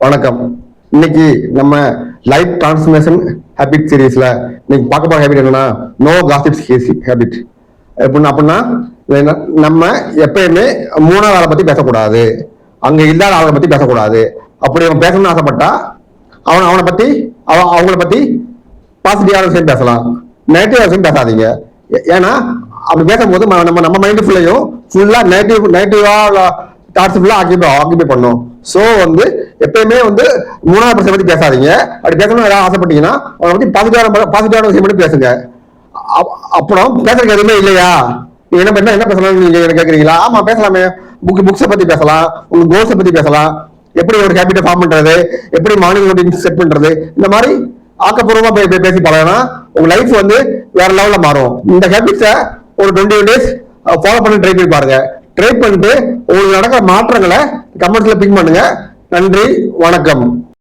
வணக்கம். இன்னைக்கு நம்ம லைஃப் டிரான்ஸ்ஃபர்மேஷன் ஹேபிட் சீரீஸ்ல இன்னைக்கு பார்க்க போற ஹேபிட் என்னன்னா நோ காசிப்ஸ் ஹேபிட். அப்படின்னா நம்ம எப்பயுமே மூணாவது ஆளை பத்தி பேசக்கூடாது, அங்க இல்லாத ஆளை பத்தி பேசக்கூடாது. அப்படி அவன் பேசணும்னு ஆசைப்பட்டா அவனை பத்தி அவங்கள பத்தி பாசிட்டிவான விஷயம் பேசலாம், நெகட்டிவ் விஷயம் பேசாதீங்க. ஏன்னா அப்படி பேசும்போது நம்ம மைண்ட் ஃபுல்லா நெகட்டிவா தாட்ஸ் ஃபுல்லா ஆக்கிபை பண்ணும். ஸோ எப்பயுமே மூணாவது பர்சன் பத்தி பேசாதீங்க. அப்படி பேசணும்னு ஏதாவது ஆசைப்பட்டீங்கன்னா அவனை பத்தி பாசிட்டிவான விஷயம் மட்டும் பேசுங்க. அப்புறம் பேசுறதுக்கு எதுவுமே இல்லையா, நீங்க என்ன பேசலாம் நீங்க கேக்குறீங்களா? ஆமா பேசலாமே. புக்ஸை பத்தி பேசலாம், உங்க கோல்ஸை பத்தி பேசலாம், எப்படி ஒரு ஹேபிட்டை ஃபார்ம் பண்றது, எப்படி மார்னிங் ரொட்டீன் செட் பண்றது, இந்த மாதிரி ஆக்கப்பூர்வமா பேசி பழகினா உங்க லைஃப் வேற லெவல்ல மாறும். இந்த ஹேபிட்ஸை ஒரு 21 days ஃபாலோ பண்ணி ட்ரை பண்ணி பாருங்க. ட்ரை பண்ணிட்டு உங்களுக்கு நடக்கிற மாற்றங்களை கமெண்ட்ஸ்ல பின் பண்ணுங்க. நன்றி, வணக்கம்.